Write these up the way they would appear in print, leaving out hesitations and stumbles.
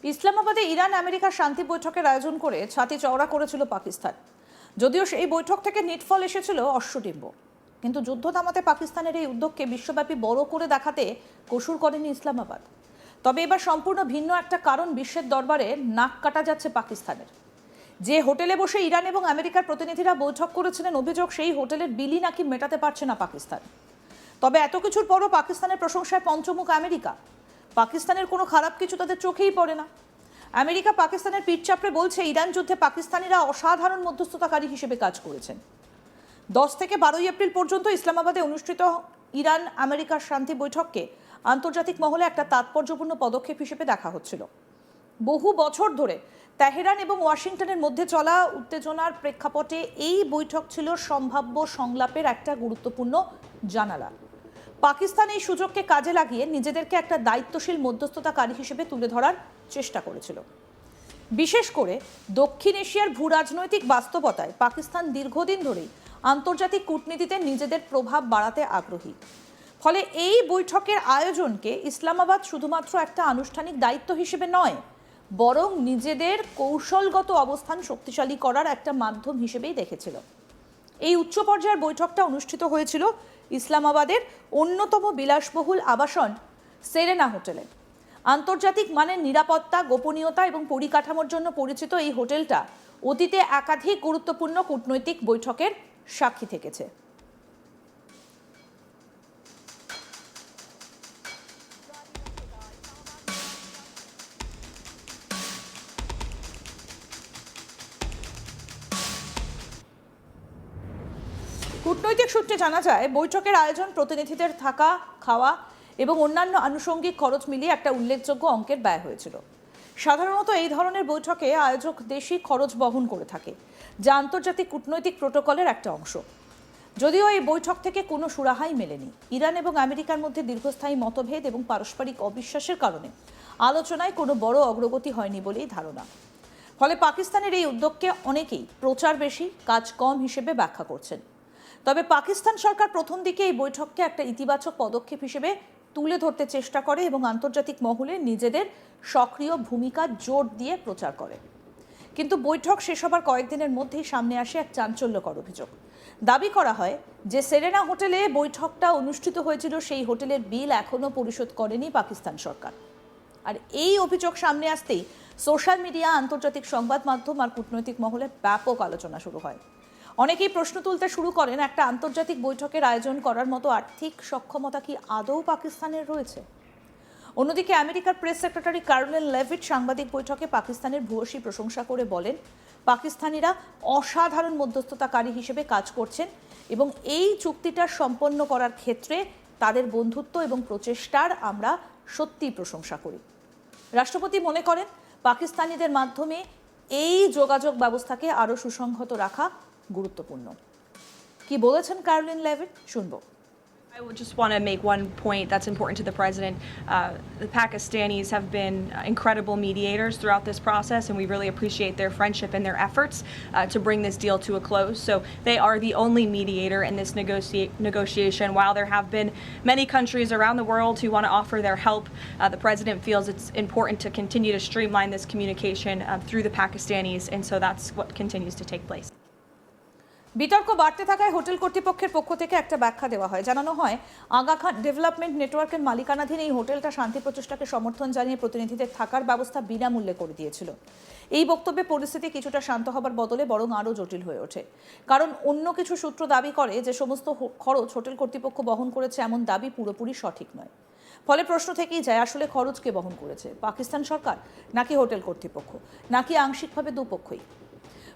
ইসলামাবাদে Iran আমেরিকার শান্তি বৈঠকের আয়োজন করে ছাতি চওড়া করেছিল পাকিস্তান। যদিও সেই বৈঠক থেকে নিটফল এসেছিল অশ্বডিম্ব, কিন্তু যুদ্ধ থামাতে পাকিস্তানের এই উদ্যোগকে বিশ্বব্যাপী বড় করে দেখাতে কসুর করেনি ইসলামাবাদ। তবে এবার সম্পূর্ণ ভিন্ন একটা কারণ বিশ্বের দরবারে নাক কাটা যাচ্ছে পাকিস্তানের। যে হোটেলে বসে ইরান এবং আমেরিকার প্রতিনিধিরা বৈঠক করেছিলেন, অভিযোগ সেই হোটেলের বিলই নাকি মেটাতে পারছে না পাকিস্তান। তবে এত কিছুর পরও পাকিস্তানের প্রশংসায় পঞ্চমুখ আমেরিকা। পাকিস্তানের কোনো খারাপ কিছু তাদের চোখেই পড়ে না। আমেরিকা পাকিস্তানের পিঠ চাপড়ে বলছে ইরান যুদ্ধে পাকিস্তানিরা অসাধারণ মধ্যস্থতাকারী হিসেবে কাজ করেছেন। 10 থেকে 12 এপ্রিল পর্যন্ত ইসলামাবাদে অনুষ্ঠিত ইরান আমেরিকার শান্তি বৈঠককে আন্তর্জাতিক মহলে একটা তাৎপর্যপূর্ণ পদক্ষেপ হিসেবে দেখা হচ্ছিল। বহু বছর ধরে তেহরান এবং ওয়াশিংটনের মধ্যে চলা উত্তেজনার প্রেক্ষাপটে এই বৈঠক ছিল সম্ভাব্য সংলাপের একটা গুরুত্বপূর্ণ জানালা। পাকিস্তান এই সুযোগকে কাজে লাগিয়ে নিজেদেরকে একটা দায়িত্বশীল মধ্যস্থতাকারী হিসেবে তুলে ধরার চেষ্টা করেছিল। বিশেষ করে দক্ষিণ এশিয়ার ভূরাজনৈতিক বাস্তবতায় পাকিস্তান দীর্ঘদিন ধরেই আন্তর্জাতিক কূটনীতিতে নিজেদের প্রভাব বাড়াতে আগ্রহী। ফলে এই বৈঠকের আয়োজনকে ইসলামাবাদ শুধুমাত্র একটা আনুষ্ঠানিক দায়িত্ব হিসেবে নয়, বরং নিজেদের কৌশলগত অবস্থান শক্তিশালী করার একটা মাধ্যম হিসেবেই দেখেছিল। এই উচ্চ পর্যায়ের বৈঠকটা অনুষ্ঠিত হয়েছিল ইসলামাবাদের অন্যতম বিলাসবহুল আবাসন সেরেনা হোটেলে। আন্তর্জাতিক মানের নিরাপত্তা, গোপনীয়তা এবং পরিকাঠামোর জন্য পরিচিত এই হোটেলটা অতীতে একাধিক গুরুত্বপূর্ণ কূটনৈতিক বৈঠকের সাক্ষী থেকেছে। কূটনৈতিক সূত্রে জানা যায়, বৈঠকের আয়োজন, প্রতিনিধিদের থাকা, খাওয়া এবং অন্যান্য আনুষঙ্গিক খরচ মিলিয়ে একটা উল্লেখযোগ্য অঙ্কের ব্যয় হয়েছিল। সাধারণত এই ধরনের বৈঠকে আয়োজক দেশই খরচ বহন করে থাকে, যা আন্তর্জাতিক কূটনৈতিক প্রোটোকলের একটা অংশ। যদিও এই বৈঠক থেকে কোনো সুরাহাই মেলেনি। ইরান এবং আমেরিকার মধ্যে দীর্ঘস্থায়ী মতভেদ এবং পারস্পরিক অবিশ্বাসের কারণে আলোচনায় কোনো বড় অগ্রগতি হয়নি বলেই ধারণা। ফলে পাকিস্তানের এই উদ্যোগকে অনেকেই প্রচার বেশি, কাজ কম হিসেবে ব্যাখ্যা করছেন। তবে পাকিস্তান সরকার প্রথম দিকে এই বৈঠককে একটা ইতিবাচক পদক্ষেপ হিসেবে তুলে ধরতে চেষ্টা করে এবং আন্তর্জাতিক মহলে নিজেদের সক্রিয় ভূমিকা জোর দিয়ে প্রচার করে। কিন্তু বৈঠক শেষ হবার কয়েকদিনের মধ্যেই সামনে আসে এক চাঞ্চল্যকর অভিযোগ। দাবি করা হয় যে সেরেনা হোটেলে বৈঠকটা অনুষ্ঠিত হয়েছিল, সেই হোটেলের বিল এখনো পরিশোধ করেনি পাকিস্তান সরকার। আর এই অভিযোগ সামনে আসতেই সোশ্যাল মিডিয়া, আন্তর্জাতিক সংবাদ মাধ্যম আর কূটনৈতিক মহলে ব্যাপক আলোচনা শুরু হয়। অনেকেই প্রশ্ন তুলতে শুরু করেন, একটা আন্তর্জাতিক বৈঠকের আয়োজন করার মতো আর্থিক সক্ষমতা কি আদৌ পাকিস্তানের রয়েছে? অন্যদিকে আমেরিকার প্রেস সেক্রেটারি কারোলিন লেভিট সাংবাদিক বৈঠকে পাকিস্তানের ভূয়সী প্রশংসা করে বলেন, পাকিস্তানিরা অসাধারণ মধ্যস্থতাকারী হিসেবে কাজ করছেন এবং এই চুক্তিটা সম্পন্ন করার ক্ষেত্রে তাদের বন্ধুত্ব এবং প্রচেষ্টার আমরা সত্যিই প্রশংসা করি। রাষ্ট্রপতি মনে করেন পাকিস্তানিদের মাধ্যমে এই যোগাযোগ ব্যবস্থাকে আরও সুসংহত রাখা গুরুত্বপূর্ণ। কি বলেছেন কারোলিন লেভিট, শুনবো। I would just want to make one point that's important to the president. The Pakistanis have been incredible mediators throughout this process, and we really appreciate their friendship and their efforts to bring this deal to a close. So they are the only mediator in this negotiation. While there have been many countries around the world who want to offer their help, the president feels it's important to continue to streamline this communication through the Pakistanis, and so that's what continues to take place. বিতর্ক বাড়তে থাকায় hotel কর্তৃপক্ষের পক্ষ থেকে একটা ব্যাখ্যা দেওয়া হয়। জানানো হয়, আগা খান ডেভেলপমেন্ট নেটওয়ার্কের মালিকানাধীন এই হোটেলটা শান্তি প্রচেষ্টাকে সমর্থন জানিয়ে প্রতিনিধিদের থাকার ব্যবস্থা বিনামূল্যে করে দিয়েছিল। এই বক্তব্যে পরিস্থিতি কিছুটা শান্ত হবার বদলে বরং আরও জটিল হয়ে ওঠে, কারণ অন্য কিছু সূত্র দাবি করে যে সমস্ত খরচ হোটেল কর্তৃপক্ষ বহন করেছে, এমন দাবি পুরোপুরি সঠিক নয়। ফলে প্রশ্ন থেকেই যায়, আসলে খরচ কে বহন করেছে, পাকিস্তান সরকার নাকি হোটেল কর্তৃপক্ষ, নাকি আংশিকভাবে দুপক্ষই?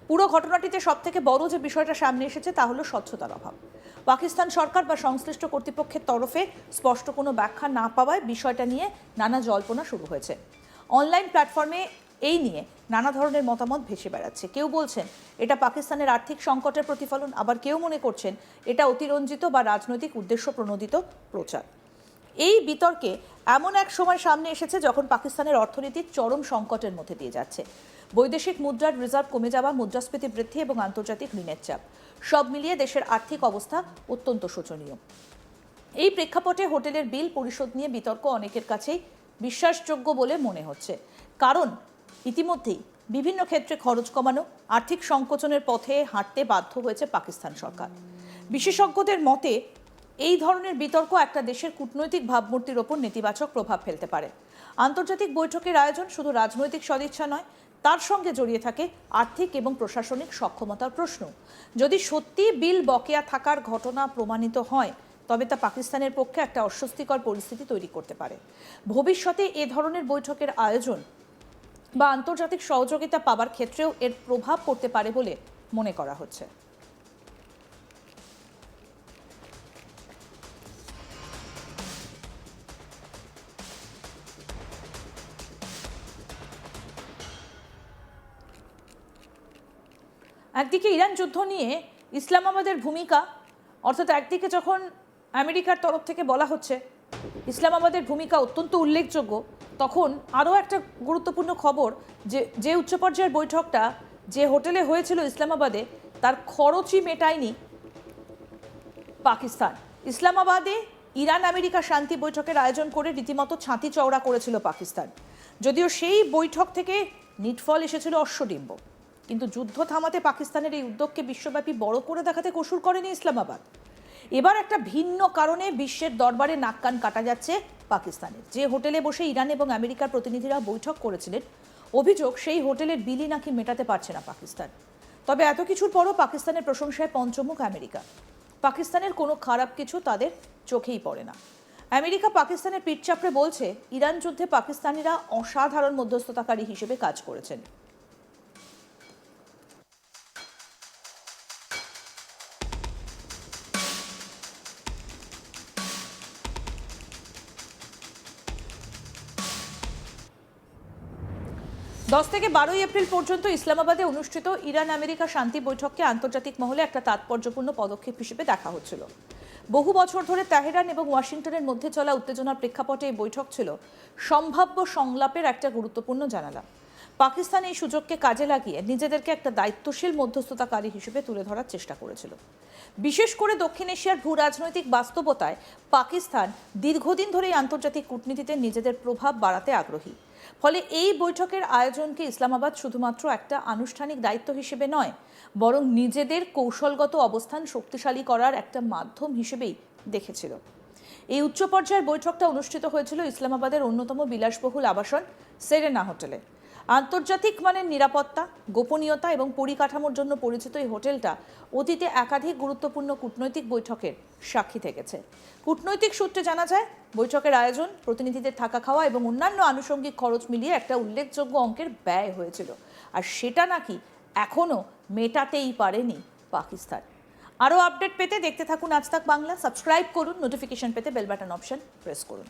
পুরো ঘটনাটিতে সবথেকে বড় যে বিষয়টা সামনে এসেছে তা হলো স্বচ্ছতার অভাব। পাকিস্তান সরকার বা সংশ্লিষ্ট কর্তৃপক্ষের তরফে স্পষ্ট কোনো ব্যাখ্যা না পাওয়ায় বিষয়টা নিয়ে নানা জল্পনা শুরু হয়েছে। অনলাইন প্ল্যাটফর্মে এই নিয়ে নানা ধরনের মতামত ভেসে বেড়াচ্ছে। কেউ বলছেন এটা পাকিস্তানের আর্থিক সংকটের প্রতিফলন, আবার কেউ মনে করছেন এটা অতিরঞ্জিত বা রাজনৈতিক উদ্দেশ্য প্রণোদিত প্রচার। এই বিতর্কে এমন এক সময় সামনে এসেছে যখন পাকিস্তানের অর্থনীতি চরম সংকটের মধ্যে দিয়ে যাচ্ছে। বৈদেশিক মুদ্রার রিজার্ভ কমে যাওয়া, মুদ্রাস্ফীতি বৃদ্ধি এবং আন্তর্জাতিক ঋণের চাপ, সব মিলিয়ে দেশের আর্থিক অবস্থা অত্যন্ত শোচনীয়। এই প্রেক্ষাপটে হোটেলের বিল পরিশোধ নিয়ে বিতর্ক অনেকের কাছেই বিশ্বাসযোগ্য বলে মনে হচ্ছে। কারণ ইতিমধ্যেই বিভিন্ন ক্ষেত্রে খরচ কমানো, আর্থিক সংকোচনের পথে হাঁটতে বাধ্য হয়েছে পাকিস্তান সরকার। বিশেষজ্ঞদের মতে এই ধরনের বিতর্ক একটা দেশের কূটনৈতিক ভাবমূর্তির ওপর নেতিবাচক প্রভাব ফেলতে পারে। আন্তর্জাতিক বৈঠকের আয়োজন শুধু রাজনৈতিক সদিচ্ছা নয়, তার সঙ্গে জড়িয়ে থাকে আর্থিক এবং প্রশাসনিক সক্ষমতার প্রশ্ন। যদি সত্যি বিল বকেয়া থাকার ঘটনা প্রমাণিত হয়, তবে তা পাকিস্তানের পক্ষে একটা অস্বস্তিকর পরিস্থিতি তৈরি করতে পারে। ভবিষ্যতে এ ধরনের বৈঠকের আয়োজন বা আন্তর্জাতিক সহযোগিতা পাবার ক্ষেত্রেও এর প্রভাব পড়তে পারে বলে মনে করা হচ্ছে। একদিকে ইরান যুদ্ধ নিয়ে ইসলামাবাদের ভূমিকা, অর্থাৎ একদিকে যখন আমেরিকার তরফ থেকে বলা হচ্ছে ইসলামাবাদের ভূমিকা অত্যন্ত উল্লেখযোগ্য, তখন আরও একটা গুরুত্বপূর্ণ খবর যে উচ্চ পর্যায়ের বৈঠকটা যে হোটেলে হয়েছিল ইসলামাবাদে, তার খরচই মেটায়নি পাকিস্তান। ইসলামাবাদে ইরান আমেরিকা শান্তি বৈঠকের আয়োজন করে রীতিমতো ছাতি চওড়া করেছিল পাকিস্তান। যদিও সেই বৈঠক থেকে নিটফল এসেছিল অশ্বডিম্ব, কিন্তু যুদ্ধ থামাতে পাকিস্তানের এই উদ্যোগকে বিশ্বব্যাপী বড় করে দেখাতে কসুর করেনি ইসলামাবাদ। এবার একটা ভিন্ন কারণে বিশ্বের দরবারে নাক কান কাটা যাচ্ছে পাকিস্তানের। যে হোটেলে বসে ইরান এবং আমেরিকার প্রতিনিধিরা বৈঠক করেছিলেন, অভিযোগ সেই হোটেলের বিলই নাকি মেটাতে পারছে না পাকিস্তান। তবে এত কিছুর পরও পাকিস্তানের প্রশংসায় পঞ্চমুখ আমেরিকা। পাকিস্তানের কোনো খারাপ কিছু তাদের চোখেই পড়ে না। আমেরিকা পাকিস্তানের পিঠ চাপড়ে বলছে, ইরান যুদ্ধে পাকিস্তানিরা অসাধারণ মধ্যস্থতাকারী হিসেবে কাজ করেছেন। দশ থেকে 12 এপ্রিল পর্যন্ত ইসলামাবাদে অনুষ্ঠিত ইরান আমেরিকা শান্তি বৈঠককে আন্তর্জাতিক মহলে একটা তাৎপর্যপূর্ণ পদক্ষেপ হিসেবে দেখা হচ্ছিল। বহু বছর ধরে তেহরান এবং ওয়াশিংটনের মধ্যে চলা উত্তেজনার প্রেক্ষাপটে এই বৈঠক ছিল সম্ভাব্য সংলাপের একটা গুরুত্বপূর্ণ জানালা। পাকিস্তান এই সুযোগকে কাজে লাগিয়ে নিজেদেরকে একটা দায়িত্বশীল মধ্যস্থতাকারী হিসেবে তুলে ধরার চেষ্টা করেছিল। বিশেষ করে দক্ষিণ এশিয়ার ভূ রাজনৈতিক বাস্তবতায় পাকিস্তান দীর্ঘদিন ধরেই আন্তর্জাতিক কূটনীতিতে নিজেদের প্রভাব বাড়াতে আগ্রহী। ফলে এই বৈঠকের আয়োজনকে ইসলামাবাদ শুধুমাত্র একটা আনুষ্ঠানিক দায়িত্ব হিসেবে নয়, বরং নিজেদের কৌশলগত অবস্থান শক্তিশালী করার একটা মাধ্যম হিসেবেই দেখেছিল। এই উচ্চ পর্যায়ের বৈঠকটা অনুষ্ঠিত হয়েছিল ইসলামাবাদের অন্যতম বিলাসবহুল আবাসন সেরেনা হোটেলে। আন্তর্জাতিক মানের নিরাপত্তা, গোপনীয়তা এবং পরিকাঠামোর জন্য পরিচিত এই হোটেলটা অতীতে একাধিক গুরুত্বপূর্ণ কূটনৈতিক বৈঠকের সাক্ষী থেকেছে। কূটনৈতিক সূত্রে জানা যায়, বৈঠকের আয়োজন, প্রতিনিধিদের থাকা খাওয়া এবং অন্যান্য আনুষঙ্গিক খরচ মিলিয়ে একটা উল্লেখযোগ্য অঙ্কের ব্যয় হয়েছিল। আর সেটা নাকি এখনও মেটাতেই পারেনি পাকিস্তান। আরও আপডেট পেতে দেখতে থাকুন আজ তাক বাংলা। সাবস্ক্রাইব করুন, নোটিফিকেশন পেতে বেল বাটন অপশন প্রেস করুন।